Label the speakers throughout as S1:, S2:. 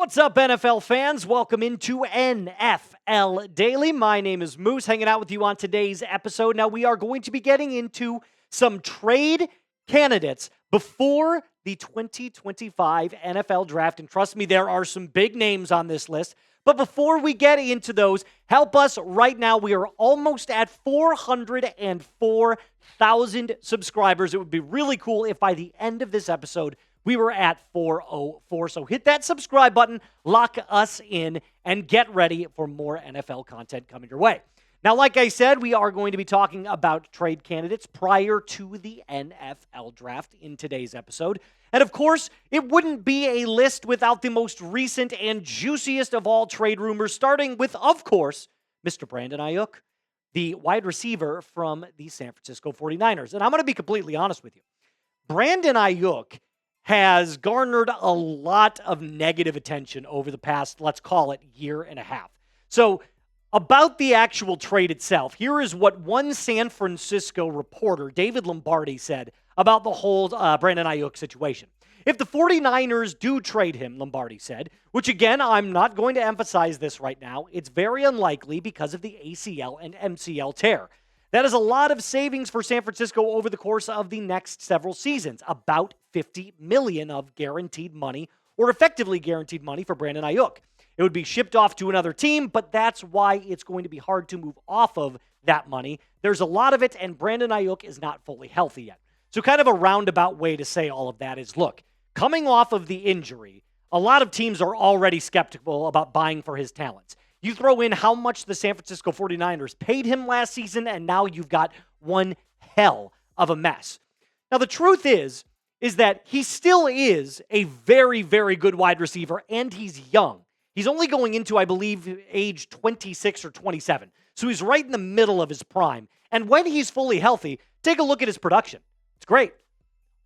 S1: What's up, NFL fans? Welcome into NFL Daily. My name is Moose, hanging out with you on today's episode. Now, we are going to be getting into some trade candidates before the 2025 NFL Draft. And trust me, there are some big names on this list. But before we get into those, help us right now. We are almost at 404,000 subscribers. It would be really cool if by the end of this episode, we were at 404. So hit that subscribe button, lock us in, and get ready for more NFL content coming your way. Now, like I said, we are going to be talking about trade candidates prior to the NFL Draft in today's episode. And of course, it wouldn't be a list without the most recent and juiciest of all trade rumors, starting with, of course, Mr. Brandon Aiyuk, the wide receiver from the San Francisco 49ers. And I'm going to be completely honest with you. Brandon Aiyuk has garnered a lot of negative attention over the past, let's call it, year and a half. So, about the actual trade itself, here is what one San Francisco reporter, David Lombardi, said about the whole Brandon Aiyuk situation. If the 49ers do trade him, Lombardi said, which again, I'm not going to emphasize this right now, it's very unlikely because of the ACL and MCL tear. That is a lot of savings for San Francisco over the course of the next several seasons, about $50 million of guaranteed money, or effectively guaranteed money for Brandon Aiyuk. It would be shipped off to another team, but that's why it's going to be hard to move off of that money. There's a lot of it, and Brandon Aiyuk is not fully healthy yet. So kind of a roundabout way to say all of that is, look, coming off of the injury, a lot of teams are already skeptical about buying for his talents. You throw in how much the San Francisco 49ers paid him last season, and now you've got one hell of a mess. Now, the truth is that he still is a very, very good wide receiver, and he's young. He's only going into, I believe, age 26 or 27. So he's right in the middle of his prime. And when he's fully healthy, take a look at his production. It's great.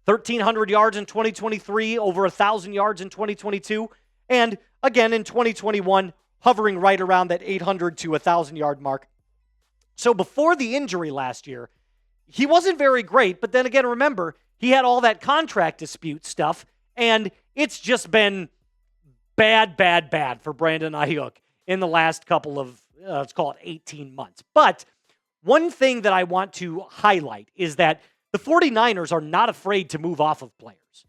S1: 1,300 yards in 2023, over 1,000 yards in 2022, and again in 2021, hovering right around that 800 to 1,000-yard mark. So before the injury last year, he wasn't very great, but then again, remember, he had all that contract dispute stuff, and it's just been bad for Brandon Aiyuk in the last couple of, let's call it 18 months. But one thing that I want to highlight is that the 49ers are not afraid to move off of players.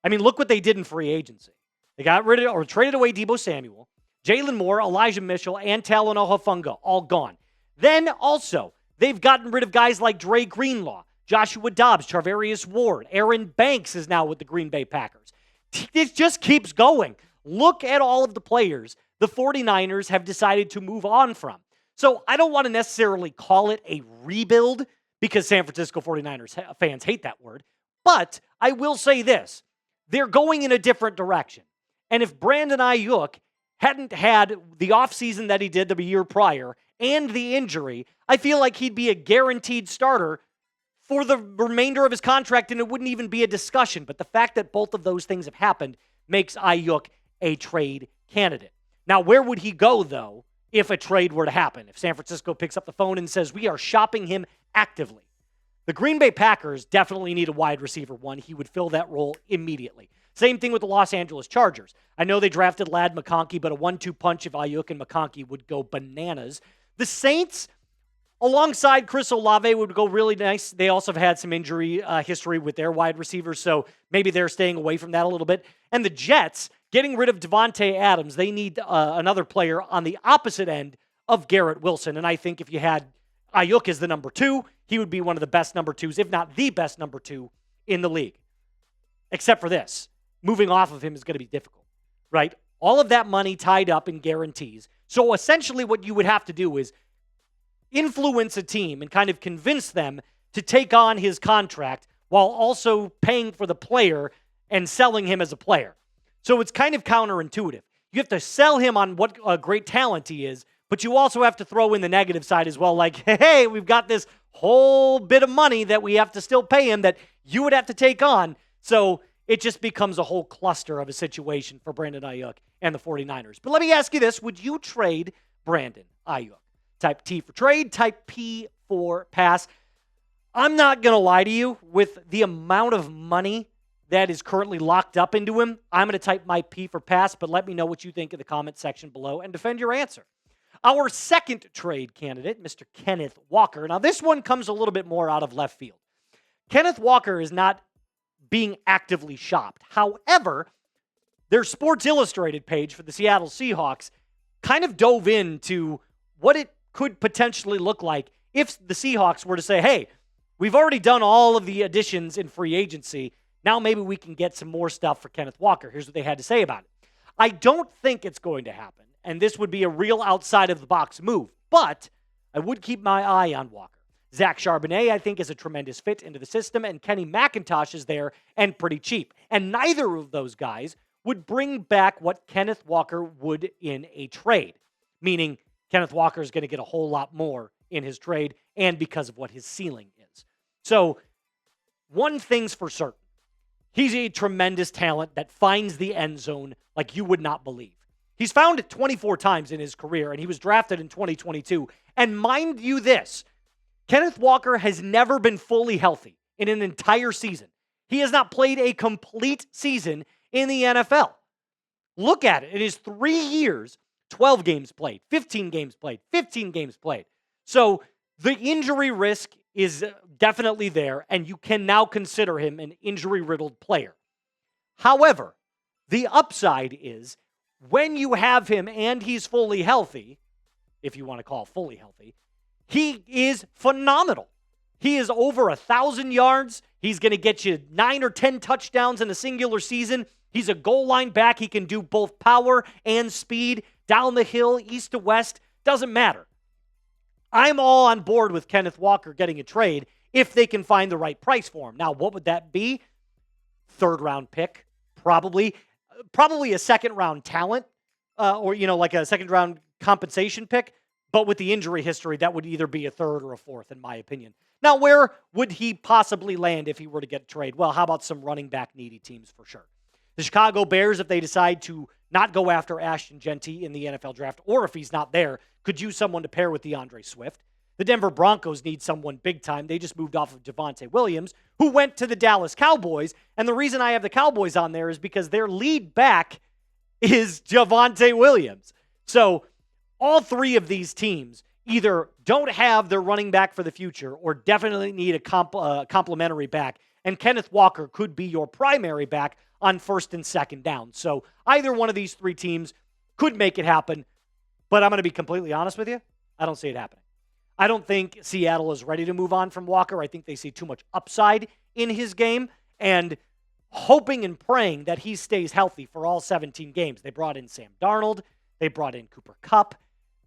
S1: I mean, look what they did in free agency. They got rid of or traded away Deebo Samuel, Jalen Moore, Elijah Mitchell, and Talanoa Hufanga, all gone. Then also, they've gotten rid of guys like Dre Greenlaw, Joshua Dobbs, Charvarius Ward, Aaron Banks is now with the Green Bay Packers. It just keeps going. Look at all of the players the 49ers have decided to move on from. So I don't want to necessarily call it a rebuild because San Francisco 49ers fans hate that word, but I will say this. They're going in a different direction. And if Brandon Aiyuk hadn't had the offseason that he did the year prior and the injury, I feel like he'd be a guaranteed starter for the remainder of his contract, and it wouldn't even be a discussion. But the fact that both of those things have happened makes Aiyuk a trade candidate. Now, where would he go, though, if a trade were to happen? If San Francisco picks up the phone and says, we are shopping him actively. The Green Bay Packers definitely need a wide receiver one. He would fill that role immediately. Same thing with the Los Angeles Chargers. I know they drafted Ladd McConkey, but a 1-2 punch of Aiyuk and McConkey would go bananas. The Saints, alongside Chris Olave, would go really nice. They also have had some injury history with their wide receivers, so maybe they're staying away from that a little bit. And the Jets, getting rid of Devontae Adams, they need another player on the opposite end of Garrett Wilson. And I think if you had Aiyuk as the number 2, he would be one of the best number 2s, if not the best number 2 in the league. Except for this. Moving off of him is going to be difficult, right? All of that money tied up in guarantees. So essentially what you would have to do is influence a team and kind of convince them to take on his contract while also paying for the player and selling him as a player. So it's kind of counterintuitive. You have to sell him on what a great talent he is, but you also have to throw in the negative side as well, like, hey, we've got this whole bit of money that we have to still pay him that you would have to take on. So it just becomes a whole cluster of a situation for Brandon Aiyuk and the 49ers. But let me ask you this. Would you trade Brandon Aiyuk? Type T for trade, type P for pass. I'm not going to lie to you. With the amount of money that is currently locked up into him, I'm going to type my P for pass, but let me know what you think in the comment section below and defend your answer. Our second trade candidate, Mr. Kenneth Walker. Now, this one comes a little bit more out of left field. Kenneth Walker is not being actively shopped. However, their Sports Illustrated page for the Seattle Seahawks kind of dove into what it could potentially look like if the Seahawks were to say, hey, we've already done all of the additions in free agency. Now maybe we can get some more stuff for Kenneth Walker. Here's what they had to say about it. I don't think it's going to happen, and this would be a real outside-of-the-box move, but I would keep my eye on Walker. Zach Charbonnet, I think, is a tremendous fit into the system, and Kenny McIntosh is there and pretty cheap. And neither of those guys would bring back what Kenneth Walker would in a trade, meaning Kenneth Walker is going to get a whole lot more in his trade and because of what his ceiling is. So one thing's for certain. He's a tremendous talent that finds the end zone like you would not believe. He's found it 24 times in his career, and he was drafted in 2022. And mind you this, Kenneth Walker has never been fully healthy in an entire season. He has not played a complete season in the NFL. Look at it. In his 3 years, 12 games played, 15 games played, 15 games played. So the injury risk is definitely there, and you can now consider him an injury-riddled player. However, the upside is when you have him and he's fully healthy, if you want to call it fully healthy, he is phenomenal. He is over 1,000 yards. He's going to get you 9 or 10 touchdowns in a singular season. He's a goal line back. He can do both power and speed, down the hill, east to west. Doesn't matter. I'm all on board with Kenneth Walker getting a trade if they can find the right price for him. Now, what would that be? Third-round pick, probably a second-round talent, or like a second-round compensation pick. But with the injury history, that would either be a third or a fourth, in my opinion. Now, where would he possibly land if he were to get a trade? Well, how about some running back needy teams for sure? The Chicago Bears, if they decide to not go after Ashton Genty in the NFL draft, or if he's not there, could use someone to pair with DeAndre Swift. The Denver Broncos need someone big time. They just moved off of Javonte Williams, who went to the Dallas Cowboys. And the reason I have the Cowboys on there is because their lead back is Javonte Williams. So all three of these teams either don't have their running back for the future or definitely need a complementary back. And Kenneth Walker could be your primary back on first and second down. So either one of these three teams could make it happen. But I'm going to be completely honest with you. I don't see it happening. I don't think Seattle is ready to move on from Walker. I think they see too much upside in his game and hoping and praying that he stays healthy for all 17 games. They brought in Sam Darnold. They brought in Cooper Kupp.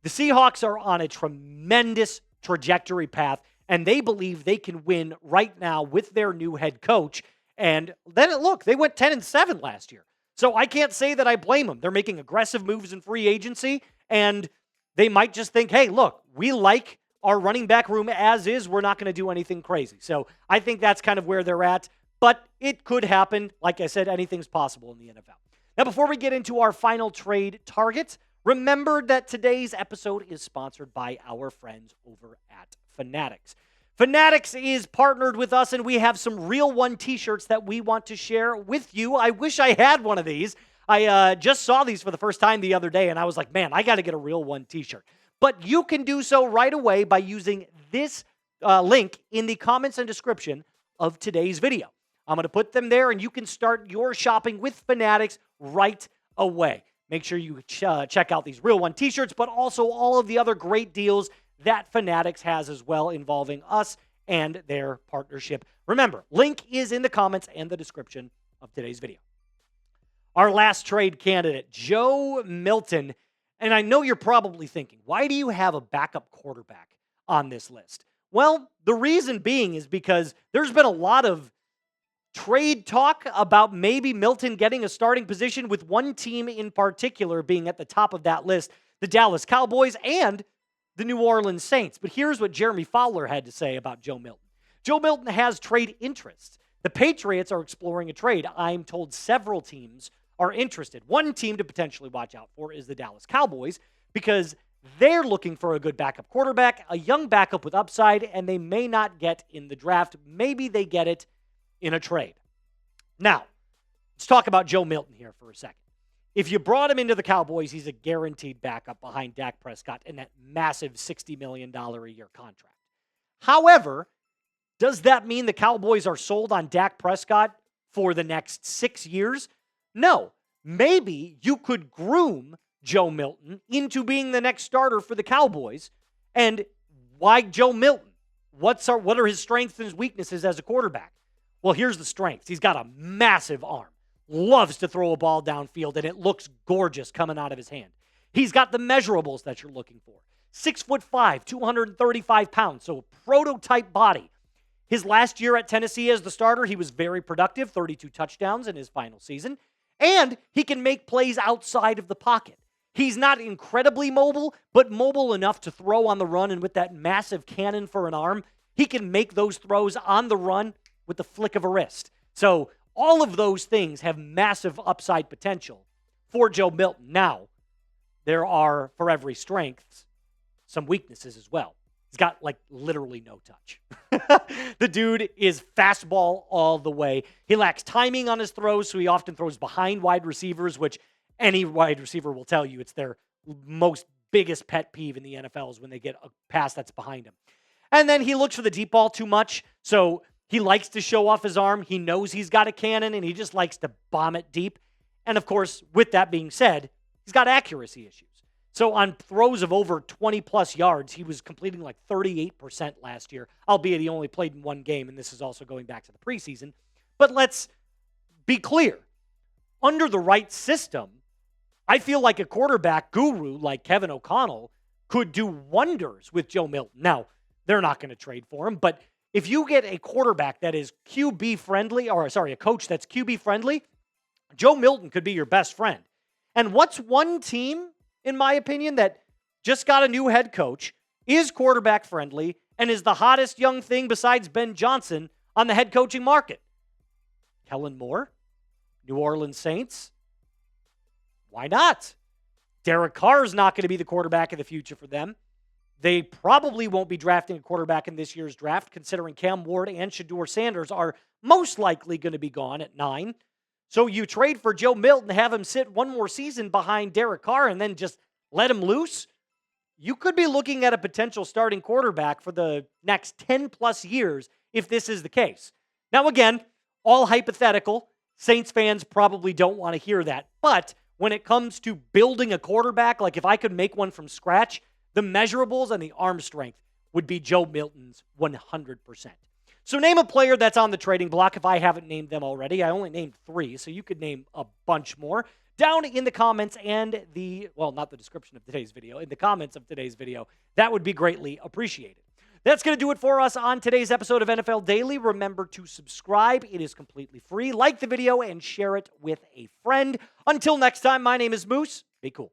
S1: The Seahawks are on a tremendous trajectory path, and they believe they can win right now with their new head coach. And then, look, they went 10-7 last year. So I can't say that I blame them. They're making aggressive moves in free agency, and they might just think, hey, look, we like our running back room as is. We're not going to do anything crazy. So I think that's kind of where they're at, but it could happen. Like I said, anything's possible in the NFL. Now, before we get into our final trade target, remember that today's episode is sponsored by our friends over at Fanatics. Fanatics is partnered with us, and we have some Real One t-shirts that we want to share with you. I wish I had one of these. I just saw these for the first time the other day, and I was like, man, I got to get a Real One t-shirt. But you can do so right away by using this link in the comments and description of today's video. I'm going to put them there, and you can start your shopping with Fanatics right away. Make sure you check out these Real One t-shirts, but also all of the other great deals that Fanatics has as well involving us and their partnership. Remember, link is in the comments and the description of today's video. Our last trade candidate, Joe Milton. And I know you're probably thinking, why do you have a backup quarterback on this list? Well, the reason being is because there's been a lot of trade talk about maybe Milton getting a starting position, with one team in particular being at the top of that list, the Dallas Cowboys and the New Orleans Saints. But here's what Jeremy Fowler had to say about Joe Milton. Joe Milton has trade interests. The Patriots are exploring a trade. I'm told several teams are interested. One team to potentially watch out for is the Dallas Cowboys, because they're looking for a good backup quarterback, a young backup with upside, and they may not get in the draft. Maybe they get it in a trade. Now, Let's talk about Joe Milton here for a second. If you brought him into the Cowboys, he's a guaranteed backup behind Dak Prescott in that massive $60 million a year contract. However, does that mean the Cowboys are sold on Dak Prescott for the next 6 years? No. Maybe you could groom Joe Milton into being the next starter for the Cowboys. And why Joe Milton? What are his strengths and his weaknesses as a quarterback? Well, here's the strengths. He's got a massive arm. Loves to throw a ball downfield, and it looks gorgeous coming out of his hand. He's got the measurables that you're looking for. 6'5", 235 pounds, so a prototype body. His last year at Tennessee as the starter, he was very productive, 32 touchdowns in his final season, and he can make plays outside of the pocket. He's not incredibly mobile, but mobile enough to throw on the run, and with that massive cannon for an arm, he can make those throws on the run with the flick of a wrist. So all of those things have massive upside potential for Joe Milton. Now, there are, for every strength, some weaknesses as well. He's got, literally no touch. The dude is fastball all the way. He lacks timing on his throws, so he often throws behind wide receivers, which any wide receiver will tell you it's their most biggest pet peeve in the NFL is when they get a pass that's behind him. And then he looks for the deep ball too much, so he likes to show off his arm. He knows he's got a cannon, and he just likes to bomb it deep. And, of course, with that being said, he's got accuracy issues. So on throws of over 20-plus yards, he was completing 38% last year, albeit he only played in one game, and this is also going back to the preseason. But let's be clear. Under the right system, I feel like a quarterback guru like Kevin O'Connell could do wonders with Joe Milton. Now, they're not going to trade for him, but if you get a quarterback that is QB-friendly, a coach that's QB-friendly, Joe Milton could be your best friend. And what's one team, in my opinion, that just got a new head coach, is quarterback-friendly, and is the hottest young thing besides Ben Johnson on the head coaching market? Kellen Moore? New Orleans Saints? Why not? Derek Carr is not going to be the quarterback of the future for them. They probably won't be drafting a quarterback in this year's draft, considering Cam Ward and Shedeur Sanders are most likely going to be gone at 9. So you trade for Joe Milton, have him sit one more season behind Derek Carr, and then just let him loose? You could be looking at a potential starting quarterback for the next 10-plus years if this is the case. Now, again, all hypothetical. Saints fans probably don't want to hear that. But when it comes to building a quarterback, if I could make one from scratch, the measurables and the arm strength would be Joe Milton's 100%. So name a player that's on the trading block if I haven't named them already. I only named 3, so you could name a bunch more. Down in the comments and not the description of today's video, in the comments of today's video, that would be greatly appreciated. That's going to do it for us on today's episode of NFL Daily. Remember to subscribe. It is completely free. Like the video and share it with a friend. Until next time, my name is Moose. Be cool.